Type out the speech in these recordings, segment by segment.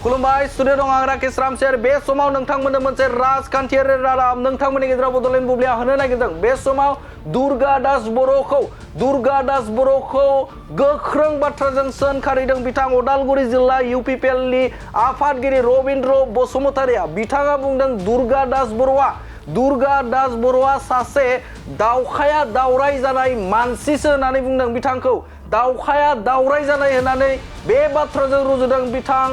खुलुमबाय स्टुडिअ दं आं राकेश रामसेर बे समाव नोंथांमोननो मोनसे राजखान्थियारि रादाब नोंथांमोननि गेजेराव बड'लेण्ड बुब्लियाव होनो नागिरदों। बे समाव दुर्गा दास बर'खौ गोख्रों बाथ्राजों सोंखारिदों बिथां उदालगुरि जिल्ला इउपिपिएलनि आफादगिरि रबिन्द्र बसुमतारिया। बिथाङा बुंदों दुर्गा दास बर'आ सासे दावखाया दावराय जानाय मानसिसो होननानै बुंदों बिथांखौ। दावखाया दावराय जानाय होननानै बे बाथ्राजों रुजुदों बिथां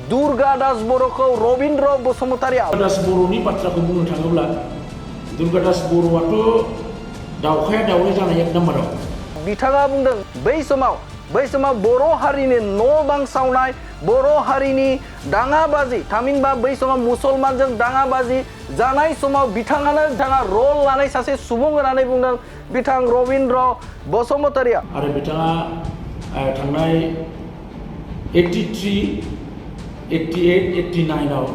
दुर्गा दास बर'खौ रबिन्द्र बसुमतारिया। दास बर'नि बाथ्राखौ बुंनो थाङोब्ला दुर्गा दास बर'आथ' दावखाया दावराय जानाय एक नाम्बाराव। बिथाङा बुंदों बै समाव बर' हारिनि न' बां सावनाय, बर' हारिनि दाङाबाजि, थामहिनबा बै समाव मुसलमानजों दाङाबाजि जानाय समाव बिथाङा रल लानाय सासे सुबुं होननानै बुंदों बिथां रबिन्द्र बसुमतारिया। आरो बिथाङा थांनाय 83, 88, 89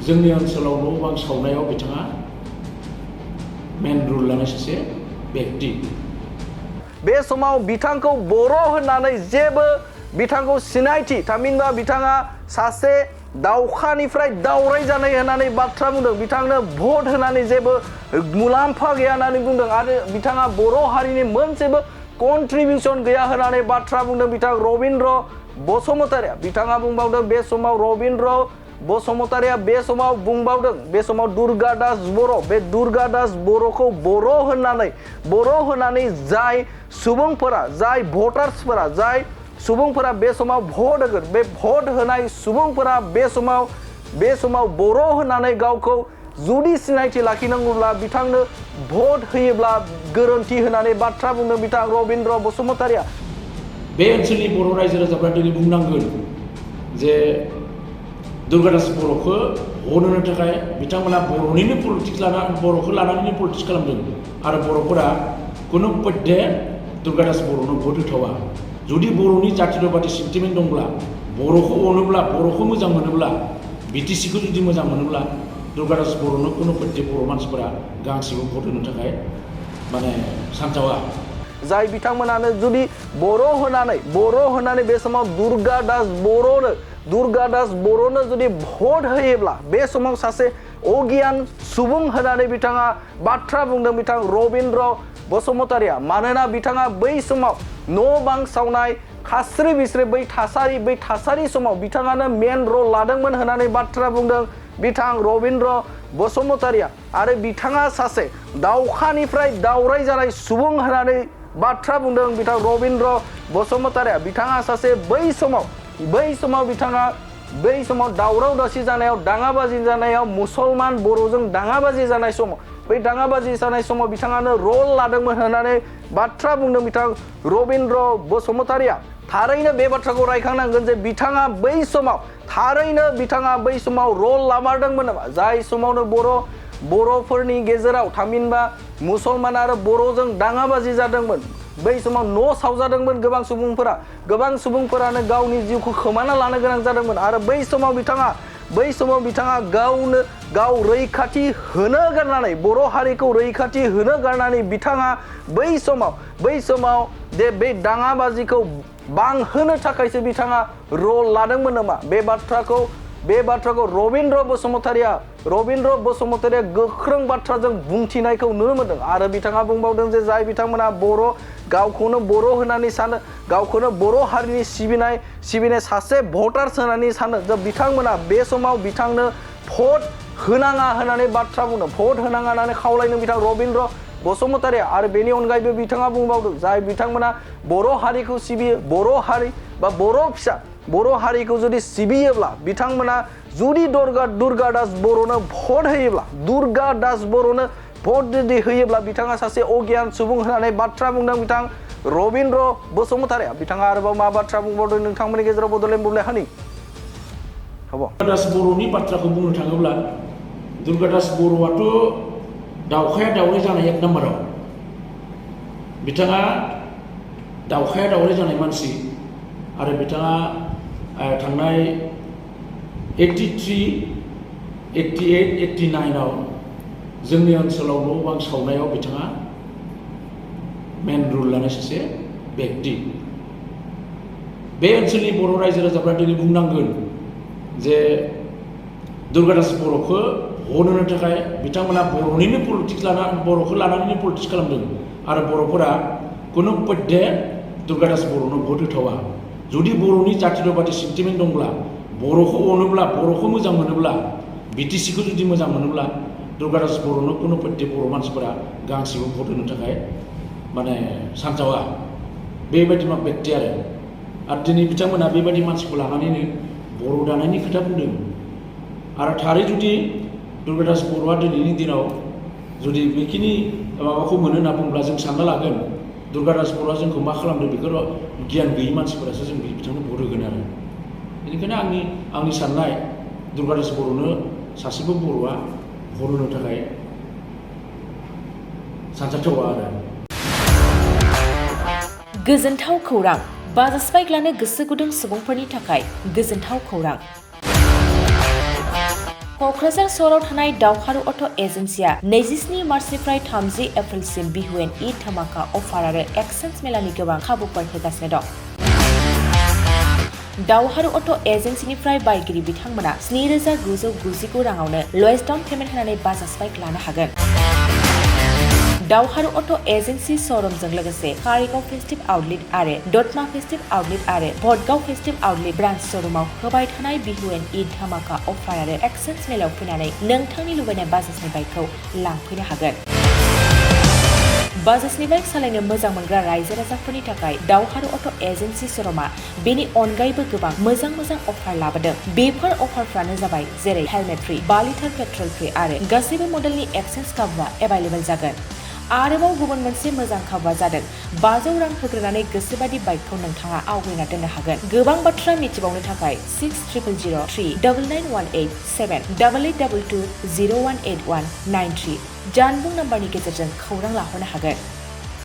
जोंनि ओनसोलाव न' बां सावनायाव बिथाङा मेन रुल लानाय सासे बेक्ति। बे समाव बिथांखौ बर' होननानै जेबो बिथांखौ सिनायथि, थामहिनबा बिथाङा सासे दावखानिफ्राय दावराय जानाय होननानै बाथ्रा बुंदों। बिथांनो भट होनानै जेबो मुलाम्फा गैया होननानै बुंदों आरो बिथाङा बर' हारिनि मोनसेबो कन्ट्रिबिउसन गैया होननानै बाथ्रा बुंदों बिथां रबिन्द्र बसुमतारिया। बिथाङा बुंबावदों बे समाव रबिन्द्र बसुमतारिया बे समाव दुर्गा दास बर', बे दुर्गा दास बर'खौ बर' होननानै जाय सुबुंफोरा, जाय भटार्सफोरा, जाय सुबुंफोरा बे समाव भट होगोन, बे भट होनाय सुबुंफोरा बे समाव बर' होननानै गावखौ जुदि सिनायथि लाखिनांगौब्ला बिथांनो भट होयोब्ला गोरोन्थि होननानै बाथ्रा बुंदों बिथां रबिन्द्र बसुमतारिया। बे ओनसोलनि बर' रायजो राजाफ्रा दिनै बुंनांगोन जे दुर्गा दास बर'खौ भट होनो थाखाय बिथांमोना बर'निनो पलिटिक्स बर'खौ लानानैनो पलिटिक्स खालामदों आरो बर'फोरा खुनु पद्धे दुर्गा दास बर'नो भट होथावा। जुदि बर'नि जातियताबादि सेन्टिमेन्ट दंब्ला, बर'खौ अनोब्ला, बर'खौ मोजां मोनोब्ला, बिटिसिखौ जुदि मोजां मोनोब्ला दुर्गा दास बर'नो खुनु पद्धे बर' मानसिफोरा गांसेबो भट होनो थाखाय सानथावा। जाय बिथांमोनानो जुदि बर' होनानै बे समाव दुर्गा दास बर'नो जुदि भट होयोब्ला बे समाव सासे अगियान सुबुं होननानै बिथाङा बाथ्रा बुंदों बिथां रबिन्द्र बसुमतारिया। मानोना बिथाङा बै समाव न' बां सावनाय, खास्रि बिस्रि बै थासारि समाव बिथाङानो मेन रल लादोंमोन होननानै बाथ्रा बुंदों बिथां रबिन्द्र बसुमतारिया। आरो बिथाङा सासे दावखानिफ्राय दावराय जानाय सुबुं होननानै बाथ्रा बुंदों बिथां रबिन्द्र बसुमतारिया। बिथाङा सासे बै समाव दावराव दावसि जानायाव, दाङाबाजि जानायाव, मुसलमान बर'जों दाङाबाजि जानाय समाव, बै दाङाबाजि जानाय समाव बिथाङानो रल लादोंमोन होननानै बाथ्रा बुंदों बिथां रबिन्द्र बसुमतारिया। थारैनो बे बाथ्राखौ रायखांनांगोन जे बिथाङा बै समाव रल लामारदोंमोन नामा? जाय समावनो बर'फोरनि गेजेराव थामहिनबा मुसलमान आरो बर'जों दाङाबाजि जादोंमोन, बै समाव न' सावजादोंमोन गोबां सुबुंफोरानो गावनि जिउखौ खोमाना लानो गोनां जादोंमोन आरो बै समाव बिथाङा गाव रैखाथि होनो गारनानै, बर' हारिखौ रैखाथि होनो गारनानै बिथाङा बै समाव बे दाङाबाजिखौ बांहोनो थाखायसो बिथाङा रल लादोंमोन नामा? बे बाथ्राखौ रबिन्द्र बसुमतारिया गोख्रों बाथ्राजों बुंथिनायखौ नुनो मोनदों। आरो बिथाङा बुंबावदों जे जाय बिथांमोना गावखौनो बर' होननानै सानो, गावखौनो बर' हारिनि सिबिनाय सासे भटार्स होननानै सानो, जे बिथांमोना बे समाव बिथांनो भट होनाङा होननानै बाथ्रा बुंदों, भट होनाङा होननानै खावलायदों बिथां रबिन्द्र बसुमतारिया। आरो बेनि अनगायैबो बिथाङा बुंबावदों जाय बिथांमोना बर' हारिखौ सिबियो, बर' हारि बा बर' हारिखौ जुदि सिबियोब्ला बिथांमोना जुदि दुर्गा दास बर'नो भट होयोब्ला बिथाङा सासे अगियान सुबुं होननानै बाथ्रा बुंदों बिथां रबिन्द्र बसुमतारिया। बिथाङा आरोबाव मा बाथ्रा बुंबावदों नोंथांमोननि गेजेराव बड'लेण्ड बुब्लियाव दुर्गा दास बर'नि बाथ्राखौ बुंनो थाङोब्ला दुर्गा दास बर'आथ' दावखाया दावराय जानाय एक नाम्बाराव। बिथाङा दावखाया दावराय जानाय मानसि आरो बिथाङा थांनाय 83, 88, 89 जोंनि ओनसोलाव न' बां सावनायाव बिथाङा मेन रुल लानाय सासे बेक्ति। बे ओनसोलनि बर' रायजो राजाफ्रा दिनै बुंनांगोन जे दुर्गादास बर'खौ होनो थाखाय बिथांमोना बर'निनो पलिटिक्स बर'खौ लानानैनो पलिटिक्स खालामदों आरो बर'फोरा कुनु पद्धे दुर्गादास बर'नो भट होथावा जुदि बर'नि जातियताबादि सेन्टिमेन्ट दंब्ला बर'खौ अनोब्ला बर'खौ मोजां मोनोब्ला बिटिसिखौ जुदि मोजां मोनोब्ला दुर्गादास बर'नो कुनु पद्धे बर' मानसिफोरा गांसेबो भट होनो थाखाय माने सानजावा बेबायदि बेक्ति आरो दिनै बिथांमोना बेबायदि मानसिखौ लानानैनो बर' दानायनि खोथा बुंदों आरो थारै जुदि दुर्गादास बर'आ दिनैनि दिनाव जुदि बेखिनि माबाखौ मोनो होनना बुंब्ला जों सानना लागोन दुर्गादास बर'आ जोंखौ मा खालामदों बेखौ गियान गैयि मानसिफोरासो जों बिथांनो भट होगोन आरो बेनिखायनो आंनि साननाय दुर्गादास बर'नो सासेबो बर'आ भट होनो थाखाय सानजाथावा आरो गोजोनथाव खौरां बाजा स्पाइक लानो गोसो गुदुं सुबुंफोरनि थाखाय गोजोनथाव खौरां क'क्राझार सहराव थानाय दावहारु अट' एजेन्सिया 27 मार्चनिफ्राय 30 एप्रिलसिम बिहुएन ईद धमाका अफार आरो एक्सचेन्ज मेलानि गोबां खाबुफोर होगासिनो दं दावहारु अट' एजेन्सिनिफ्राय बायगिरि बिथांमोना 7,999 राङावनो लवेस्ट डाउन पेमेन्ट होनानै बाजा स्पाइक लानो हागोन दावहारु अट' एजेन्सि श'रुमजों लोगोसे कारिगाव फेस्टिभ आउटलेट आरो दतमा फेस्टिभ आउटलेट आरो भटगाव फेस्टिभ आउटलेट ब्रान्च श'रुमाव होबाय थानाय बिहुएन ईद धमाका अफार आरो एक्सचेन्ज मेलायाव फैनानै नोंथांनि लुबैनाय बाजाजनि बाइकखौ लांफैनो हागोन बाजाजनि बाइक सालायनो मोजां मोनग्रा रायजो राजाफोरनि थाखाय दावहारु अट' एजेन्सि श'रुमा बेनि अनगायैबो गोबां मोजां अफार लाबोदों बेफोर अफारफ्रानो जाबाय जेरै helmet free 5 litre petrol free आरो गासैबो मडेलनि एक्सचेन्ज खाबुआ एभेलेबल जागोन आरोबाव गुबुन मोनसे मोजां खाबुआ जादों 500 रां होग्रोनानै गोसोबादि बाइकखौ नोंथाङा आवगायना दोननो हागोन गोबां बाथ्रा मिथिबावनो थाखाय 6000388822018193 जानबुं नाम्बारनि गेजेरजों खौरां लाहरनो हागोन